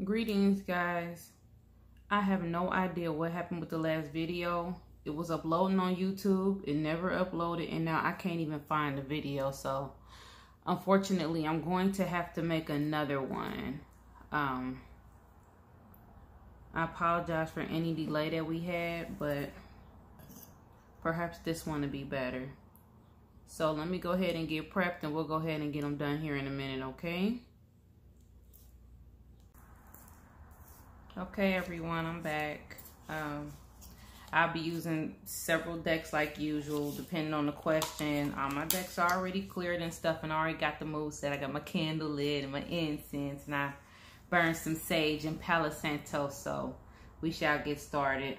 Greetings, guys. I have no idea what happened with the last video. It was uploading on YouTube. It never uploaded, and now I can't even find the video. So, unfortunately, I'm going to have to make another one. I apologize for any delay that we had, but perhaps this one will be better. So, let me go ahead and get prepped, and we'll go ahead and get them done here in a minute, okay? Okay, everyone, I'm back. I'll be using several decks like usual, depending on the question. My decks are already cleared and stuff, and I already got the moveset. I got my candle lit and my incense, and I burned some sage and Palo Santo, so we shall get started.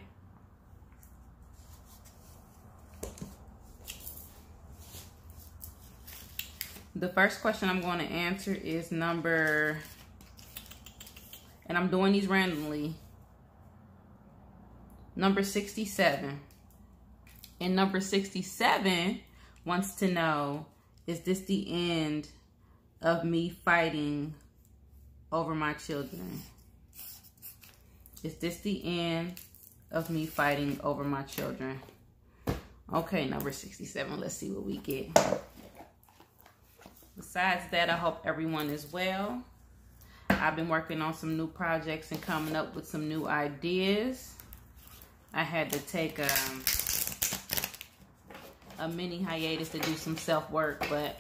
The first question I'm going to answer is number... and I'm doing these randomly. Number 67. And number 67 wants to know, is this the end of me fighting over my children? Is this the end of me fighting over my children? Okay, number 67. Let's see what we get. Besides that, I hope everyone is well. I've been working on some new projects and coming up with some new ideas. I had to take a mini hiatus to do some self-work, but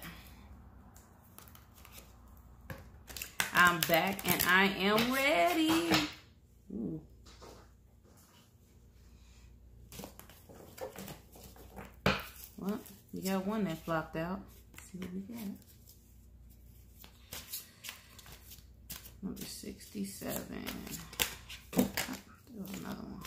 I'm back and I am ready. Ooh. Well, we got one that flopped out. Let's see what we got. Number 67. Do another one.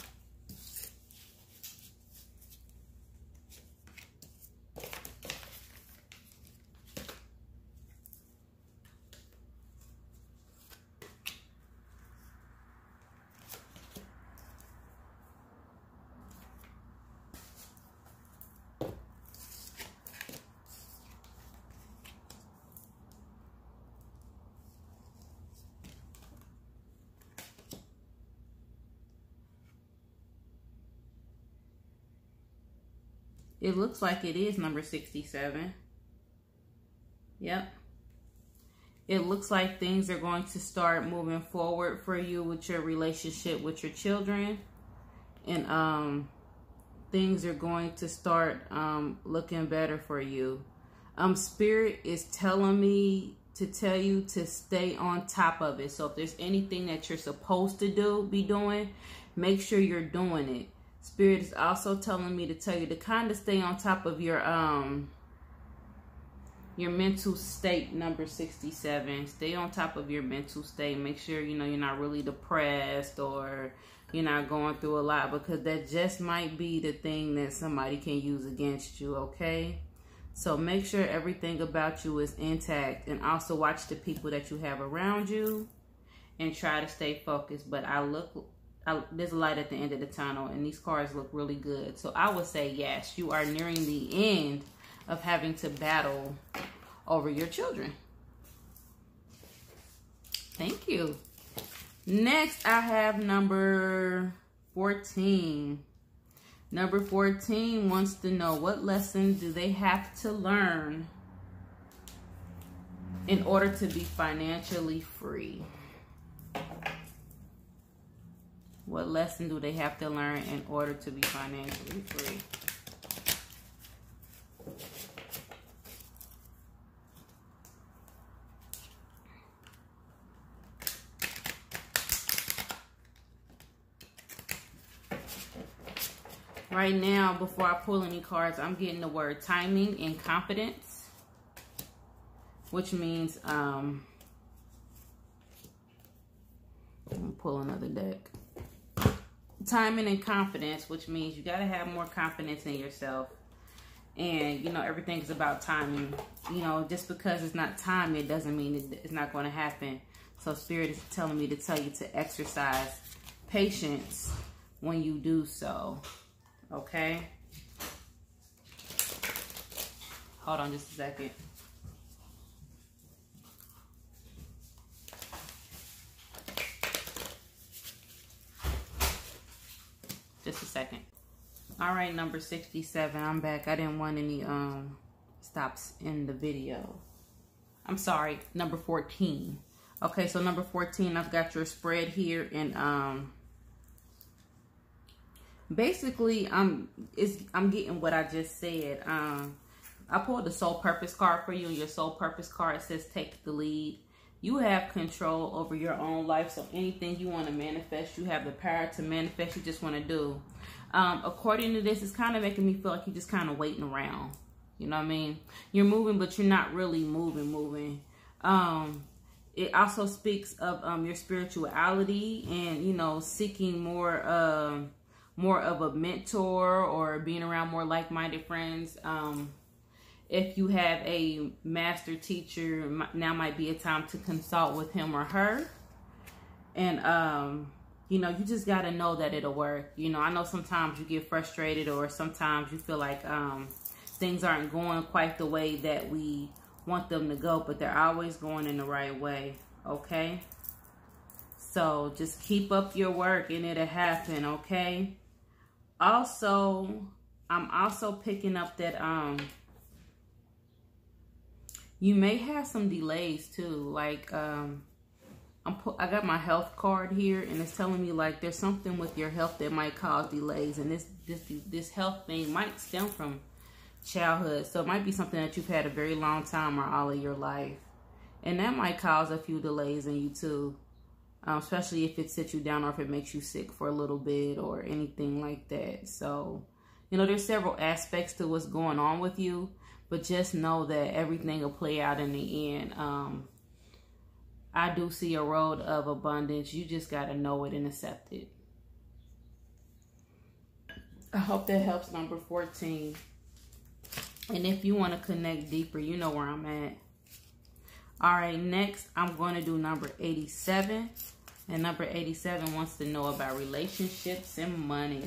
It looks like it is number 67. Yep. It looks like things are going to start moving forward for you with your relationship with your children. And things are going to start looking better for you. Spirit is telling me to tell you to stay on top of it. So if there's anything that you're supposed to be doing, make sure you're doing it. Spirit is also telling me to tell you to kind of stay on top of your mental state, number 67. Stay on top of your mental state. Make sure, you're not really depressed or you're not going through a lot, because that just might be the thing that somebody can use against you, okay? So make sure everything about you is intact, and also watch the people that you have around you and try to stay focused. But there's a light at the end of the tunnel, and these cards look really good. So I would say yes, you are nearing the end of having to battle over your children. Thank you. Next, I have number 14. Number 14 wants to know, what lesson do they have to learn in order to be financially free? What lesson do they have to learn in order to be financially free? Right now, before I pull any cards, I'm getting the word timing and confidence, which means, I'm gonna pull another deck. Timing and confidence, which means you got to have more confidence in yourself. And, everything is about timing. Just because it's not time, it doesn't mean it's not going to happen. So Spirit is telling me to tell you to exercise patience when you do so. Okay? Hold on just a second. Just a second. All right, number 67. I'm back. I didn't want any stops in the video. I'm sorry, number 14. Okay, so number 14, I've got your spread here, and basically I'm getting what I just said. I pulled the soul purpose card for you, and your soul purpose card says take the lead. You have control over your own life, so anything you want to manifest, you have the power to manifest. You just want to do. According to this, it's kind of making me feel like you're just kind of waiting around. You know what I mean? You're moving, but you're not really moving. It also speaks of your spirituality and, you know, seeking more of a mentor or being around more like-minded friends. If you have a master teacher, now might be a time to consult with him or her. And, you know, you just got to know that it'll work. You know, I know sometimes you get frustrated, or sometimes you feel like things aren't going quite the way that we want them to go, but they're always going in the right way, okay? So just keep up your work and it'll happen, okay? Also, I'm also picking up that you may have some delays too. Like I got my health card here, and it's telling me like there's something with your health that might cause delays, and this health thing might stem from childhood. So it might be something that you've had a very long time or all of your life, and that might cause a few delays in you too, especially if it sits you down or if it makes you sick for a little bit or anything like that. So, you know, there's several aspects to what's going on with you, but just know that everything will play out in the end. I do see a road of abundance. You just got to know it and accept it. I hope that helps, number 14. And if you want to connect deeper, you know where I'm at. All right, next I'm going to do number 87. And number 87 wants to know about relationships and money.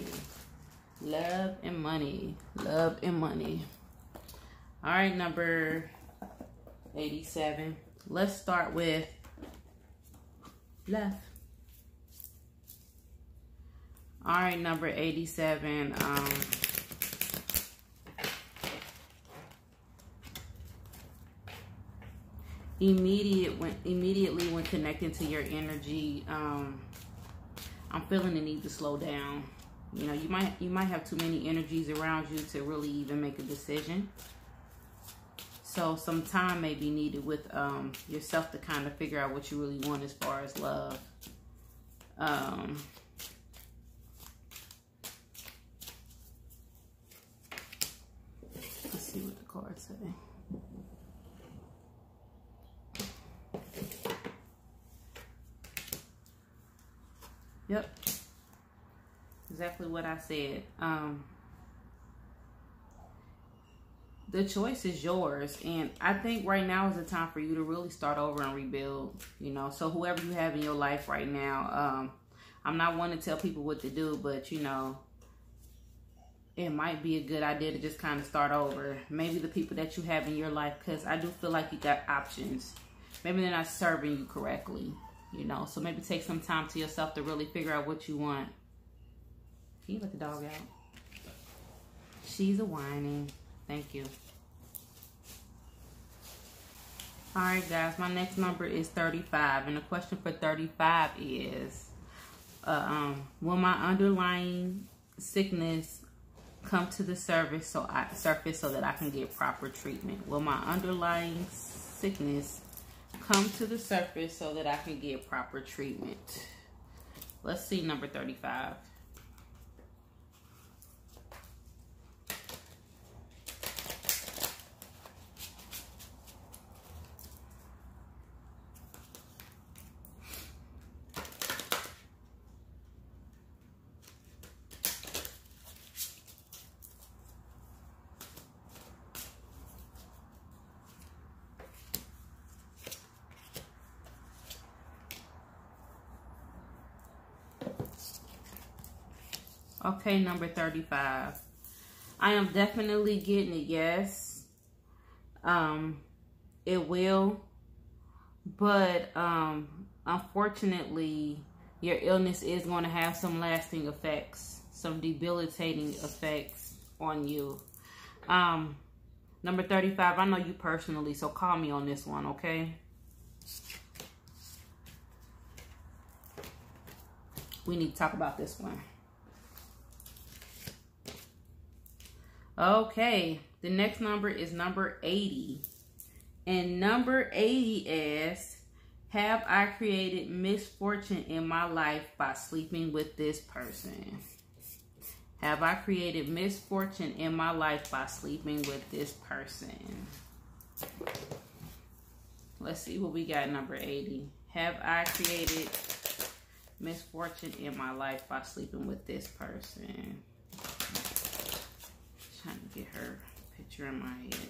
Love and money. Love and money. All right, number 87. Let's start with love. All right, number 87. Immediately when connecting to your energy, I'm feeling the need to slow down. You know, you might have too many energies around you to really even make a decision. So some time may be needed with yourself to kind of figure out what you really want as far as love. Let's see what the cards say. Yep. Exactly what I said. The choice is yours, and I think right now is the time for you to really start over and rebuild, you know. So whoever you have in your life right now, I'm not one to tell people what to do, but you know, it might be a good idea to just kind of start over. Maybe the people that you have in your life, because I do feel like you got options. Maybe they're not serving you correctly, you know. So maybe take some time to yourself to really figure out what you want. Can you let the dog out? She's a whining. Thank you. All right, guys, my next number is 35, and the question for 35 is, will my underlying sickness come to the surface so that I can get proper treatment? Will my underlying sickness come to the surface so that I can get proper treatment? Let's see number 35. Okay, number 35. I am definitely getting a yes. It will. But unfortunately, your illness is going to have some lasting effects. some debilitating effects on you. Number 35, I know you personally, so call me on this one, okay? We need to talk about this one. Okay, the next number is number 80. And number 80 asks, have I created misfortune in my life by sleeping with this person? Have I created misfortune in my life by sleeping with this person? Let's see what we got, number 80. Have I created misfortune in my life by sleeping with this person? Trying to get her picture in my head.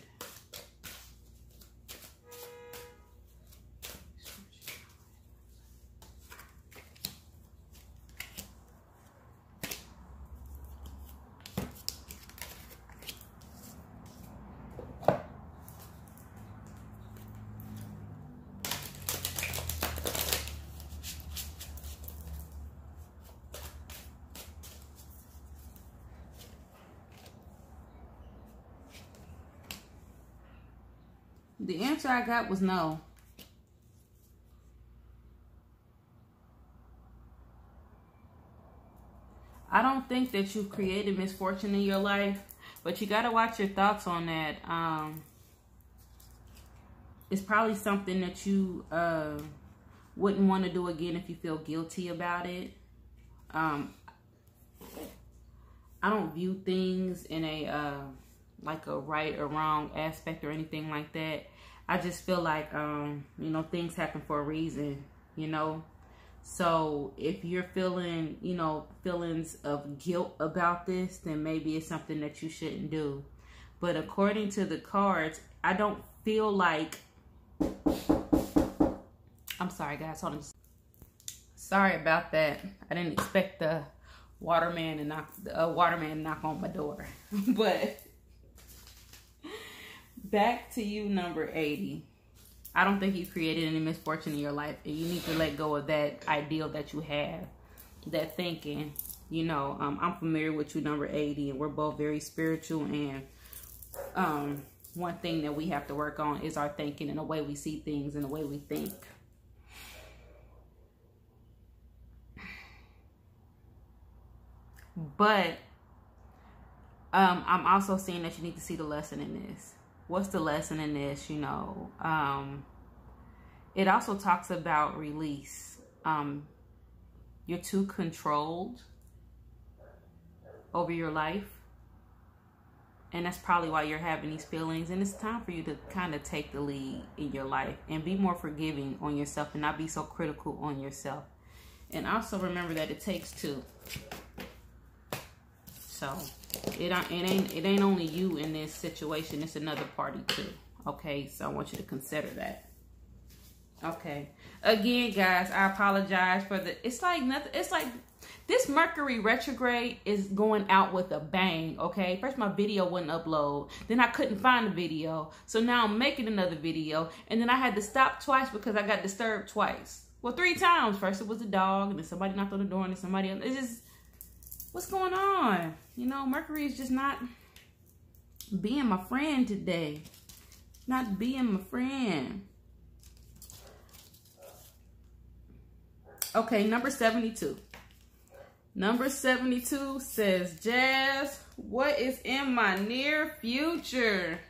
The answer I got was no. I don't think that you've created misfortune in your life, but you got to watch your thoughts on that. It's probably something that you wouldn't want to do again if you feel guilty about it. I don't view things in a like a right or wrong aspect or anything like that. I just feel like, you know, things happen for a reason, you know. So if you're feeling, you know, feelings of guilt about this, then maybe it's something that you shouldn't do. But according to the cards, I don't feel like, I'm sorry guys, hold on. Sorry about that. I didn't expect the waterman to knock on my door. But back to you, number 80. I don't think you created any misfortune in your life, and you need to let go of that ideal that you have, that thinking. You know, I'm familiar with you, number 80, and we're both very spiritual, and one thing that we have to work on is our thinking and the way we see things and the way we think. But I'm also seeing that you need to see the lesson in this. What's the lesson in this? You know, it also talks about release. You're too controlled over your life, and that's probably why you're having these feelings. And it's time for you to kind of take the lead in your life and be more forgiving on yourself and not be so critical on yourself. And also remember that it takes two. So it ain't only you in this situation, it's another party too. Okay, so I want you to consider that. Okay, again guys, I apologize for it's like nothing. It's like this Mercury retrograde is going out with a bang. Okay, first my video wouldn't upload, then I couldn't find the video, so now I'm making another video, and then I had to stop twice because I got disturbed twice. Well, 3 times. First it was a dog, and then somebody knocked on the door, and then somebody else. It's just, what's going on? You know, Mercury is just not being my friend today. Not being my friend. Okay, number 72. Number 72 says, Jazz, what is in my near future?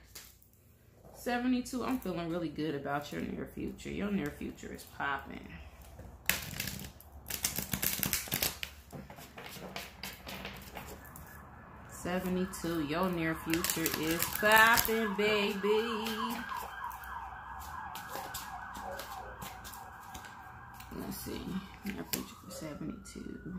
72, I'm feeling really good about your near future. Your near future is popping. $72, your near future is popping, baby. Let's see, near future for 72.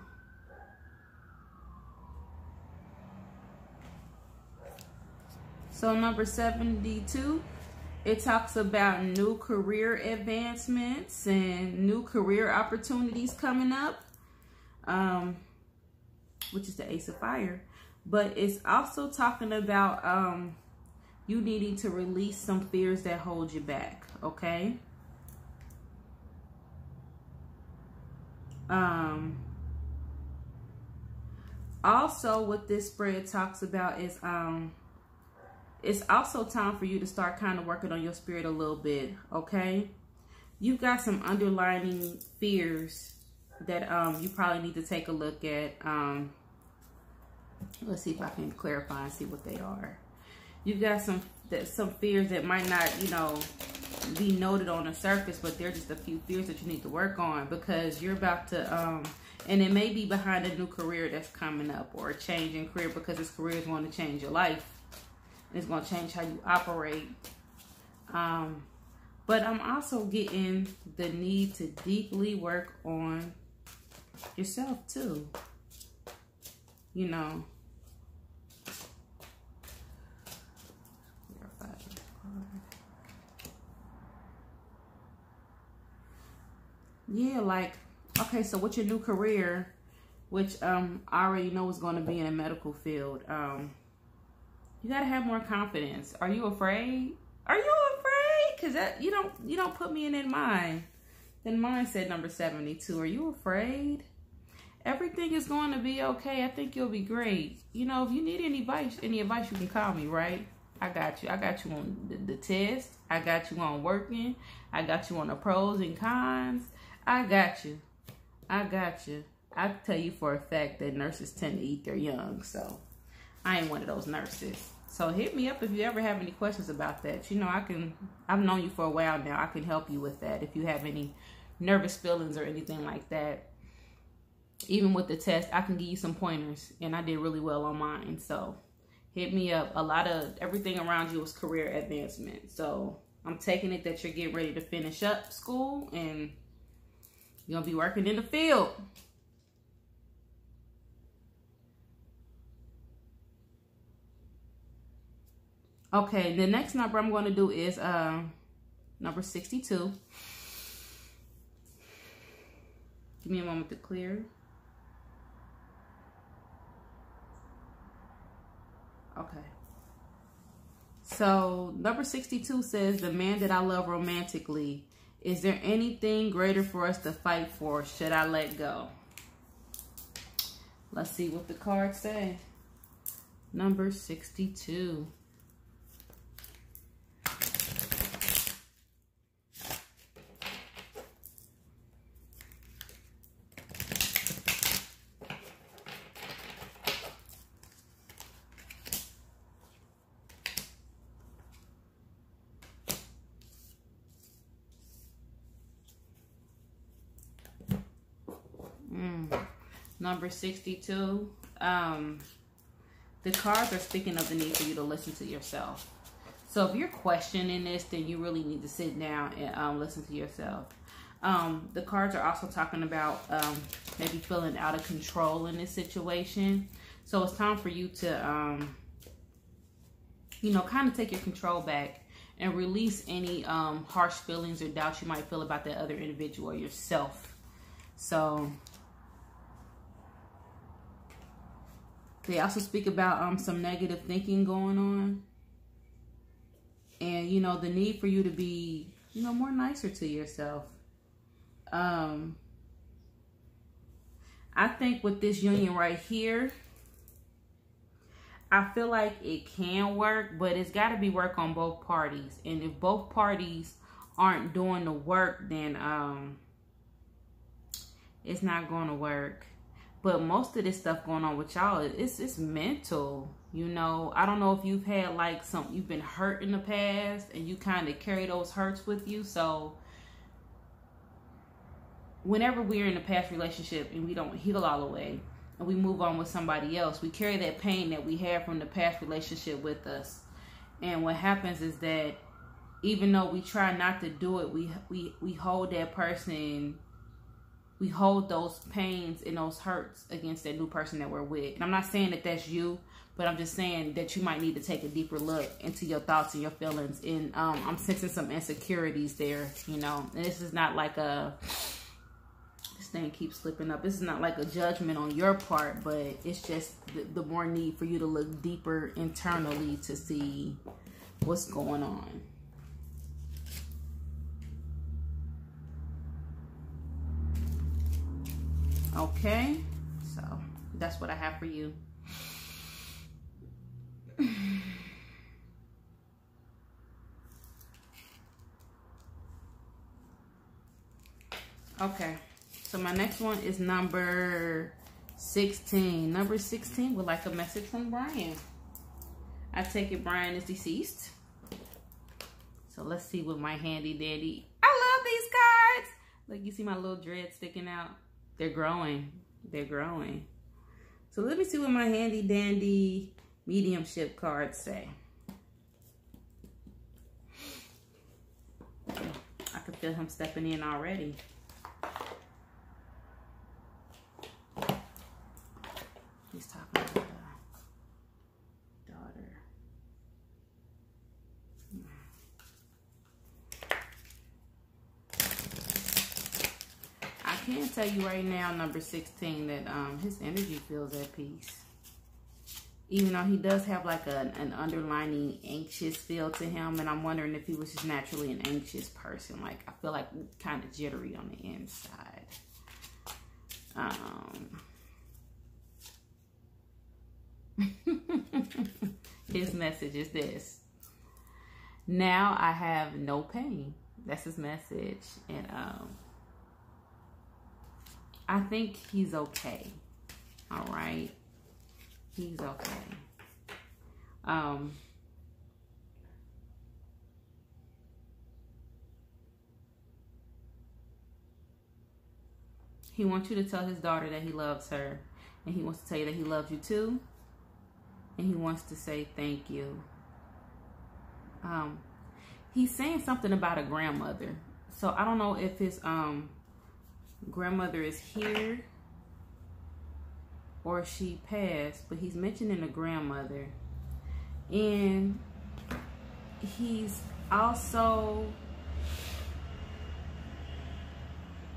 So number 72, it talks about new career advancements and new career opportunities coming up, which is the Ace of Fire. But it's also talking about you needing to release some fears that hold you back, okay? Also, what this spread talks about is it's also time for you to start kind of working on your spirit a little bit, okay? You've got some underlying fears that you probably need to take a look at. Let's see if I can clarify and see what they are. You've got some fears that might not, you know, be noted on the surface, but they're just a few fears that you need to work on, because you're about to and it may be behind a new career that's coming up, or a change in career, because this career is going to change your life. It's going to change how you operate. But I'm also getting the need to deeply work on yourself too. You know. Yeah, like, okay, so with your new career, which I already know is going to be in a medical field, you got to have more confidence. Are you afraid? Are you afraid? Because that you don't put me in that mindset number 72. Are you afraid? Everything is going to be okay. I think you'll be great. You know, if you need any advice, you can call me, right? I got you. I got you on the test. I got you on working. I got you on the pros and cons. I got you. I got you. I tell you for a fact that nurses tend to eat their young, so I ain't one of those nurses. So hit me up if you ever have any questions about that. You know, I've known you for a while now. I can help you with that if you have any nervous feelings or anything like that. Even with the test, I can give you some pointers, and I did really well on mine. So hit me up. A lot of everything around you is career advancement. So I'm taking it that you're getting ready to finish up school, and you're going to be working in the field. Okay, the next number I'm going to do is number 62. Give me a moment to clear. Okay. So number 62 says, the man that I love romantically, is there anything greater for us to fight for? Should I let go? Let's see what the cards say. Number 62. Number 62. The cards are speaking of the need for you to listen to yourself. So if you're questioning this, then you really need to sit down and listen to yourself. The cards are also talking about maybe feeling out of control in this situation. So it's time for you to, you know, kind of take your control back and release any harsh feelings or doubts you might feel about that other individual or yourself. So they also speak about some negative thinking going on. And, you know, the need for you to be, you know, more nicer to yourself. I think with this union right here, I feel like it can work, but it's got to be work on both parties. And if both parties aren't doing the work, then it's not going to work. But most of this stuff going on with y'all, it's mental. You know, I don't know if you've had like you've been hurt in the past and you kind of carry those hurts with you. So whenever we're in a past relationship and we don't heal all the way and we move on with somebody else, we carry that pain that we had from the past relationship with us. And what happens is that even though we try not to do it, we hold that person. We hold those pains and those hurts against that new person that we're with. And I'm not saying that that's you, but I'm just saying that you might need to take a deeper look into your thoughts and your feelings. And I'm sensing some insecurities there, you know. And this is not like this thing keeps slipping up. This is not like a judgment on your part, but it's just the more need for you to look deeper internally to see what's going on. Okay, so That's what I have for you. Okay, so my next one is number 16. Number 16 would like a message from Brian. I take it Brian is deceased. So let's see what my handy dandy. I love these cards. Look, you see my little dreads sticking out? They're growing. They're growing. So let me see what my handy dandy mediumship cards say. I can feel him stepping in already. He's talking about the daughter. I can tell you right now, number 16, that his energy feels at peace. Even though he does have like an underlining anxious feel to him, and I'm wondering if he was just naturally an anxious person. Like, I feel like kind of jittery on the inside. His message is this: now I have no pain. That's his message. And I think he's okay. All right, he's okay. He wants you to tell his daughter that he loves her, and he wants to tell you that he loves you too. And he wants to say thank you. He's saying something about a grandmother. So I don't know if his grandmother is here or she passed, but he's mentioning a grandmother. And he's also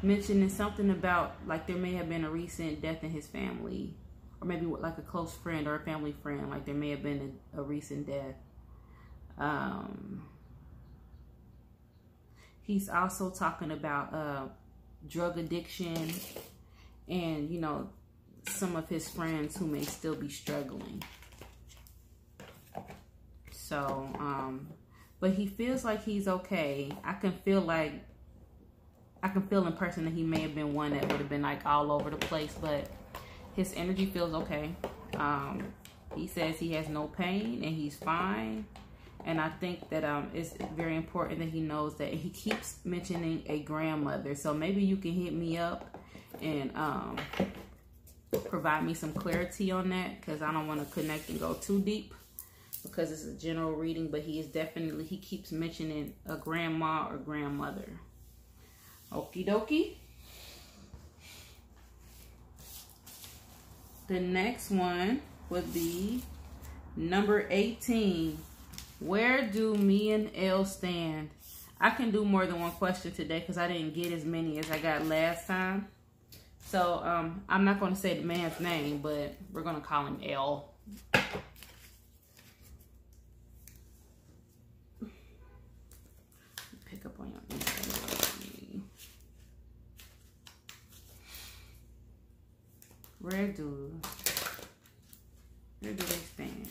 mentioning something about, like, there may have been a recent death in his family. Or maybe like a close friend or a family friend. Like, there may have been a recent death. He's also talking about drug addiction and, you know, some of his friends who may still be struggling. So, but he feels like he's okay. I can feel in person that he may have been one that would have been like all over the place, but his energy feels okay. He says he has no pain and he's fine. And I think that it's very important that he knows that. He keeps mentioning a grandmother. So maybe you can hit me up and provide me some clarity on that, because I don't want to connect and go too deep, because it's a general reading. But he keeps mentioning a grandma or grandmother. Okie dokie. The next one would be number 18. Where do me and Elle stand? I can do more than one question today because I didn't get as many as I got last time. So I'm not going to say the man's name, but we're going to call him Elle. Pick up on your Instagram. Where do they stand?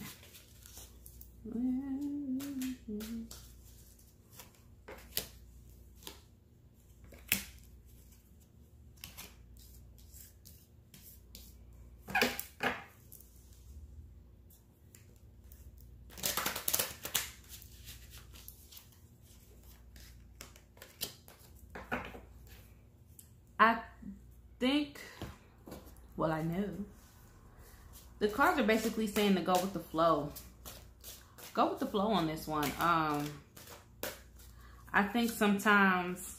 I think, well, I know. The cards are basically saying to go with the flow. Go with the flow on this one. I think sometimes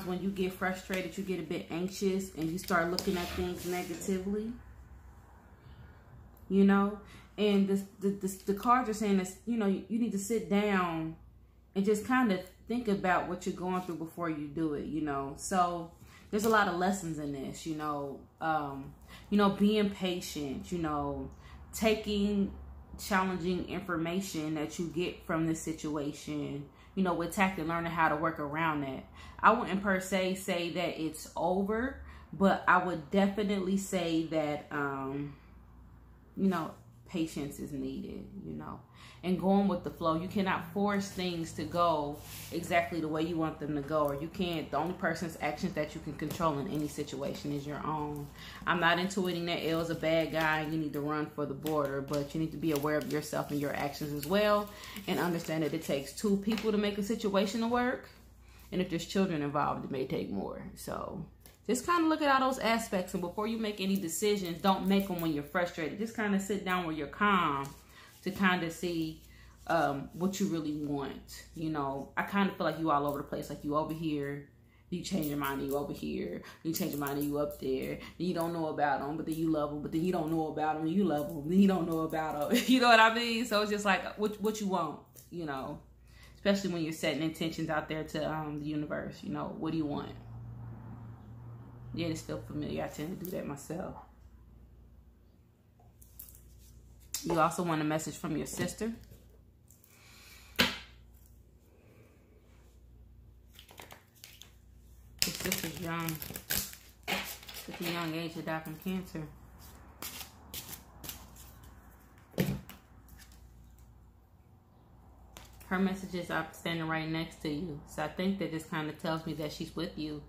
when you get frustrated, you get a bit anxious and you start looking at things negatively. You know? And the cards are saying that, you know, you need to sit down and just kind of think about what you're going through before you do it, you know? So there's a lot of lessons in this, you know, being patient, you know, taking challenging information that you get from this situation, you know, with tact and learning how to work around that. I wouldn't per se say that it's over, But I would definitely say that, you know, patience is needed, you know, and going with the flow. You cannot force things to go exactly the way you want them to go, or you can't. The only person's actions that you can control in any situation is your own. I'm not intuiting that L is a bad guy and you need to run for the border, but you need to be aware of yourself and your actions as well, and understand that it takes two people to make a situation to work, and if there's children involved, it may take more. So just kind of look at all those aspects, and before you make any decisions, don't make them when you're frustrated. Just kind of sit down where you're calm to kind of see what you really want. You know, I kind of feel like you all over the place. Like you over here, you change your mind, and you over here. You change your mind, and you up there. And you don't know about them, but then you love them. But then you don't know about them, and you love them. Then you don't know about them. You know what I mean? So it's just like what you want, you know. Especially when you're setting intentions out there to the universe. You know, what do you want? Yeah, it's still familiar. I tend to do that myself. You also want a message from your sister. Your sister's young. At a young age to die from cancer. Her message is, I'm standing right next to you. So I think that this kind of tells me that she's with you.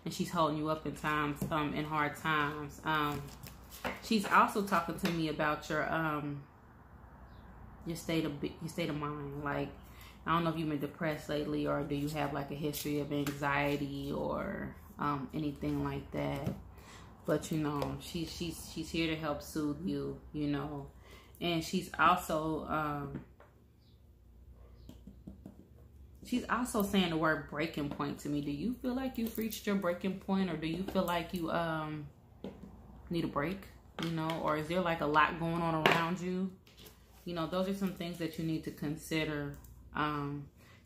And she's holding you up in times, in hard times. She's also talking to me about your state of mind. Like, I don't know if you've been depressed lately, or do you have like a history of anxiety or anything like that. But you know, she's here to help soothe you. You know, and she's also saying the word breaking point to me. Do you feel like you've reached your breaking point, or do you feel like you need a break, you know, or is there like a lot going on around you? You know, those are some things that you need to consider. Your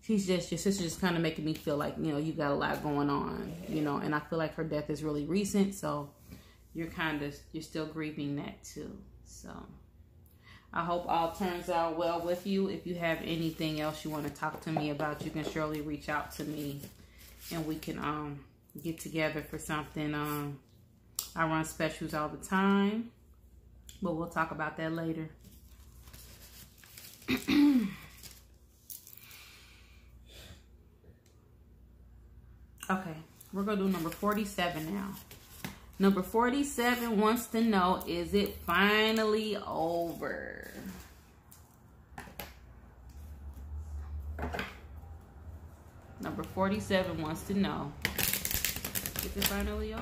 sister's just kind of making me feel like, you know, you got a lot going on, you know, and I feel like her death is really recent, so you're still grieving that too. So I hope all turns out well with you. If you have anything else you want to talk to me about, you can surely reach out to me, and we can get together for something. I run specials all the time, but we'll talk about that later. Okay, we're going to do number 47 now. Number 47 wants to know, is it finally over? Number 47 wants to know, is it finally over?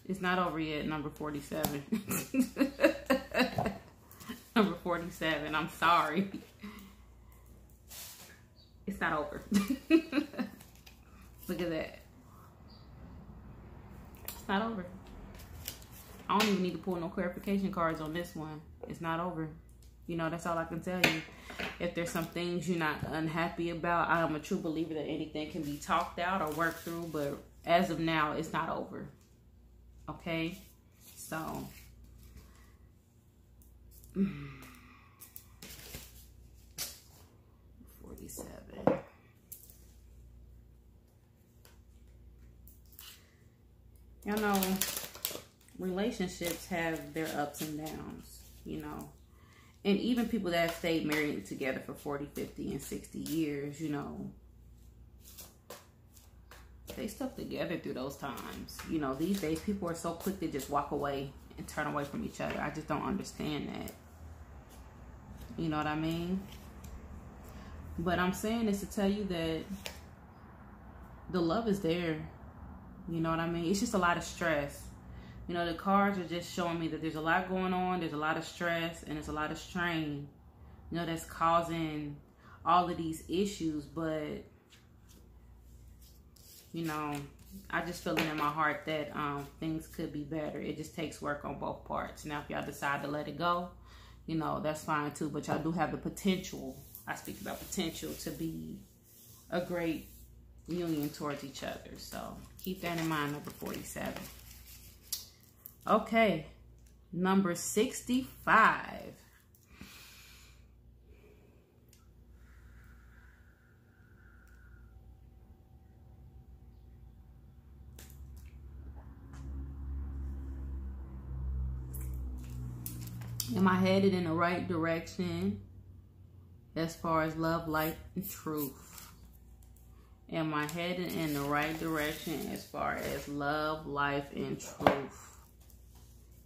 It's not over yet, number 47. Number 47, I'm sorry. It's not over. Look at that. It's not over. I don't even need to pull no clarification cards on this one. It's not over. You know, that's all I can tell you. If there's some things you're not unhappy about, I am a true believer that anything can be talked out or worked through, but as of now, it's not over. Okay, so 47. You know, relationships have their ups and downs, you know, and even people that have stayed married together for 40, 50, and 60 years, you know, they stuck together through those times. You know, these days people are so quick to just walk away and turn away from each other. I just don't understand that. You know what I mean? But I'm saying this to tell you that the love is there. You know what I mean? It's just a lot of stress. You know, the cards are just showing me that there's a lot going on. There's a lot of stress and there's a lot of strain, you know, that's causing all of these issues. But you know, I just feel it in my heart that things could be better. It just takes work on both parts. Now, if y'all decide to let it go, you know, that's fine too. But y'all do have the potential. I speak about potential to be a great union towards each other. So keep that in mind, number 47. Okay, number 65. Am I headed in the right direction as far as love, light, and truth? Am I headed in the right direction as far as love, life, and truth?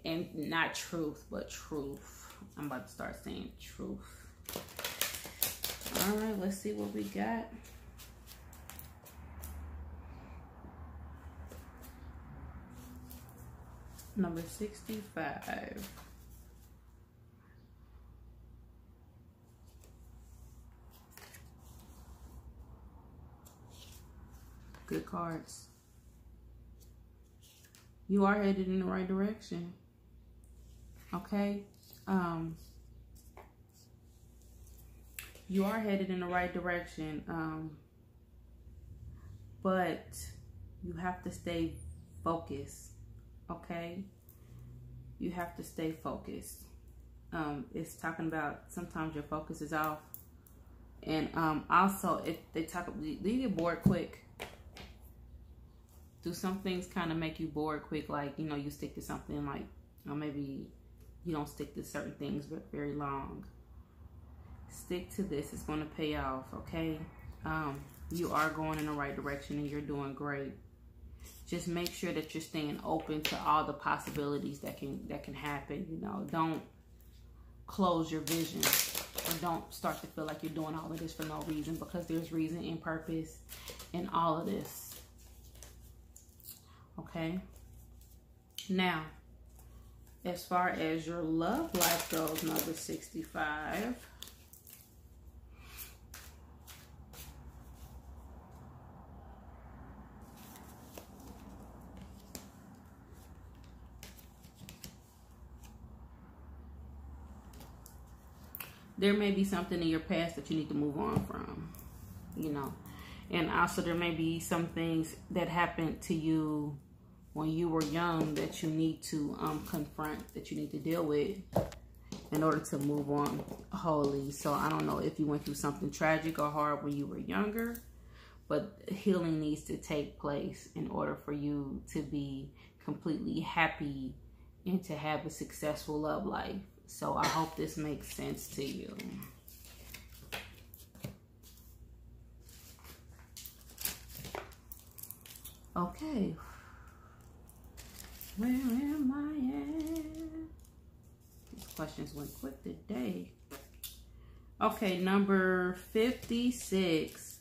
And not truth, but truth. I'm about to start saying truth. All right, let's see what we got. Number 65. Good cards. You are headed in the right direction. Okay? You are headed in the right direction. But you have to stay focused. Okay? You have to stay focused. It's talking about sometimes your focus is off. And also, if they talk, do you get bored quick? Do some things kind of make you bored quick? Like, you know, you stick to something like, or maybe you don't stick to certain things but very long. Stick to this. It's going to pay off, okay? You are going in the right direction and you're doing great. Just make sure that you're staying open to all the possibilities that can happen. You know, don't close your vision, or don't start to feel like you're doing all of this for no reason, because there's reason and purpose in all of this. Okay. Now, as far as your love life goes, number 65. There may be something in your past that you need to move on from, you know. And also there may be some things that happened to you when you were young that you need to confront, that you need to deal with in order to move on wholly. So I don't know if you went through something tragic or hard when you were younger, but healing needs to take place in order for you to be completely happy and to have a successful love life. So I hope this makes sense to you. Okay. Where am I at? These questions went quick today. Okay, number 56.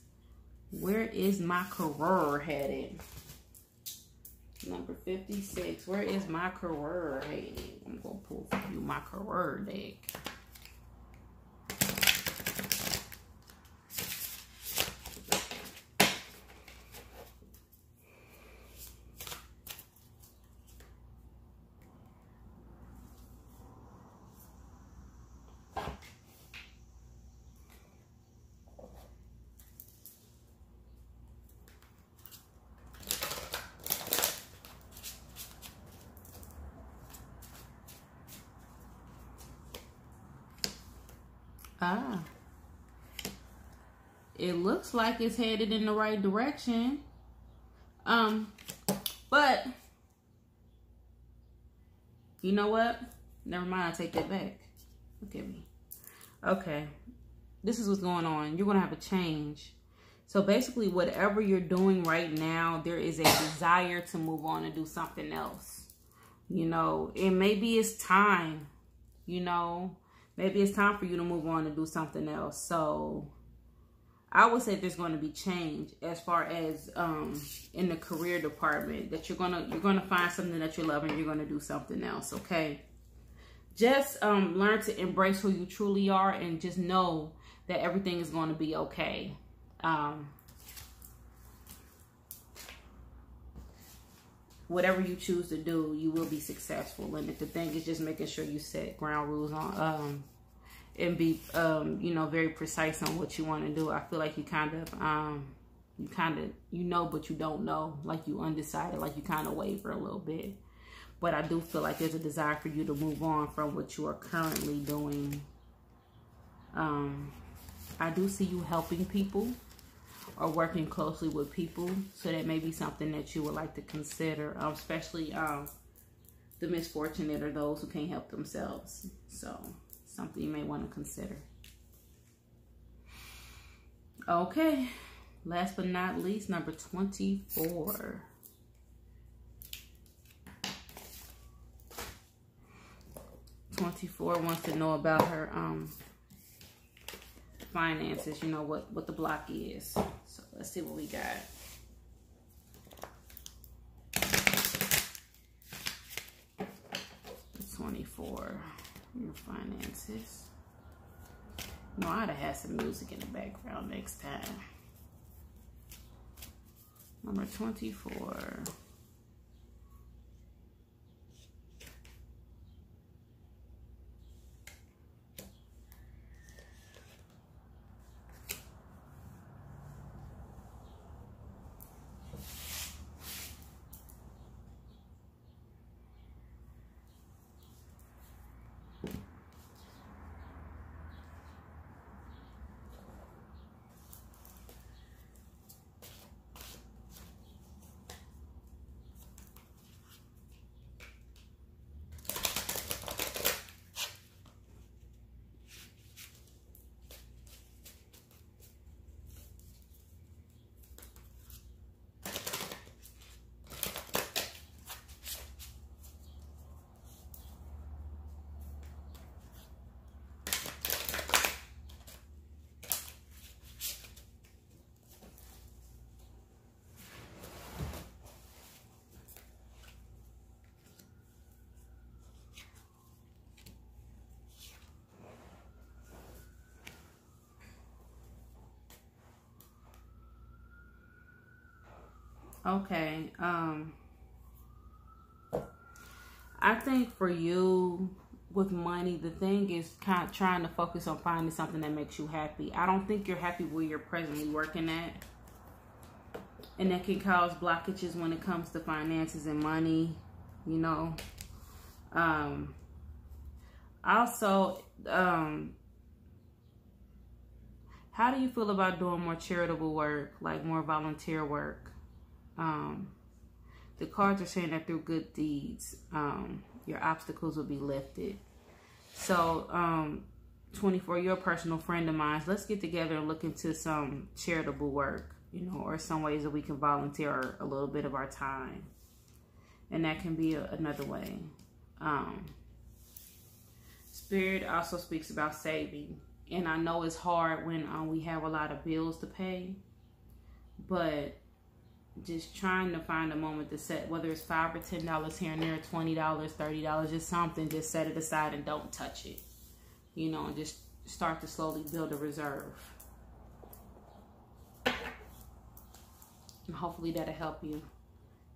Where is my career headed? Number 56. Where is my career headed? I'm going to pull for you my career deck. It looks like it's headed in the right direction. But you know what? Never mind, I take that back. Look at me. Okay. This is what's going on. You're going to have a change. So basically, whatever you're doing right now, there is a desire to move on and do something else. You know, and maybe it's time, you know, maybe it's time for you to move on and do something else. So I would say there's going to be change as far as in the career department, that you're gonna find something that you love and you're gonna do something else. Okay, just learn to embrace who you truly are and just know that everything is going to be okay. Whatever you choose to do, you will be successful. And the thing is just making sure you set ground rules on and be, you know, very precise on what you want to do. I feel like you kind of, you know, but you don't know, like you undecided, like you kind of waver a little bit. But I do feel like there's a desire for you to move on from what you are currently doing. I do see you helping people or working closely with people. So that may be something that you would like to consider, especially the misfortunate or those who can't help themselves. So something you may want to consider. Okay. Last but not least, number 24. 24 wants to know about her finances, you know, what the block is. So let's see what we got. The 24, your finances. No, I'd have had some music in the background next time. Number 24. Okay, I think for you with money, the thing is kind of trying to focus on finding something that makes you happy. I don't think you're happy where you're presently working at. And that can cause blockages when it comes to finances and money, you know. Also, how do you feel about doing more charitable work, like more volunteer work? The cards are saying that through good deeds, your obstacles will be lifted. So, 24, you're a personal friend of mine. Let's get together and look into some charitable work, you know, or some ways that we can volunteer a little bit of our time. And that can be another way. Spirit also speaks about saving. And I know it's hard when we have a lot of bills to pay, but just trying to find a moment to set, whether it's $5 or $10 here and there, $20, $30, just something, just set it aside and don't touch it, you know, and just start to slowly build a reserve. And hopefully that'll help you.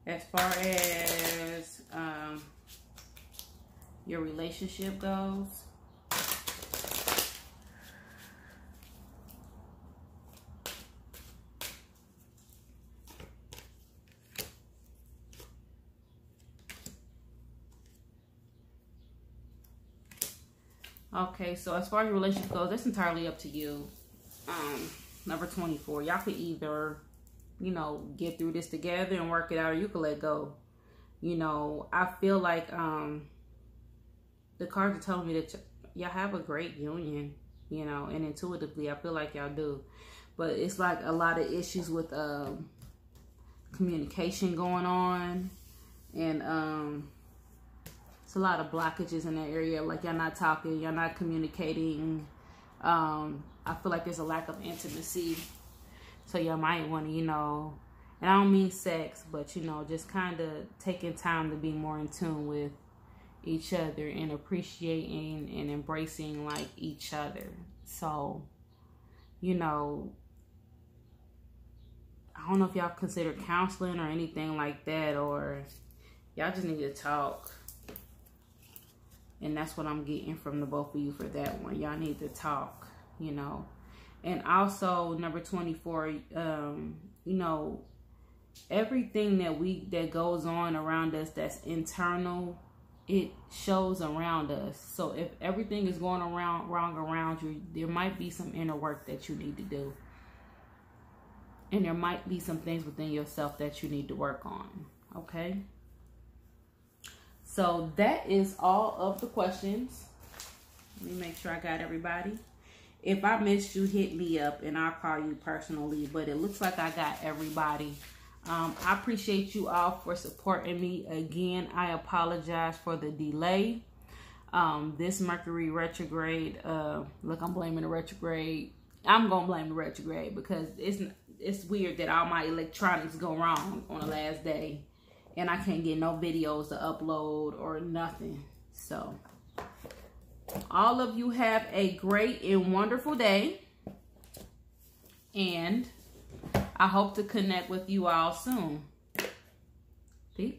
As far as your relationship goes, okay, so as far as your relationship goes, that's entirely up to you. Number 24, y'all could either, you know, get through this together and work it out, or you could let go. You know, I feel like the cards are telling me that y'all have a great union, you know, and intuitively I feel like y'all do. But it's like a lot of issues with communication going on, and it's a lot of blockages in that area. Like y'all not talking, y'all not communicating. I feel like there's a lack of intimacy. So y'all might want to, you know, and I don't mean sex, but, you know, just kind of taking time to be more in tune with each other and appreciating and embracing, like, each other. So, you know, I don't know if y'all consider counseling or anything like that, or y'all just need to talk. And that's what I'm getting from the both of you for that one. Y'all need to talk, you know. And also, number 24, you know, everything that goes on around us that's internal, it shows around us. So if everything is going wrong around you, there might be some inner work that you need to do. And there might be some things within yourself that you need to work on. Okay? So that is all of the questions. Let me make sure I got everybody. If I missed you, hit me up and I'll call you personally. But it looks like I got everybody. I appreciate you all for supporting me. Again, I apologize for the delay. This Mercury retrograde, look, I'm blaming the retrograde. I'm going to blame the retrograde because it's weird that all my electronics go wrong on the last day. And I can't get no videos to upload or nothing. So, all of you have a great and wonderful day. And I hope to connect with you all soon. Peace.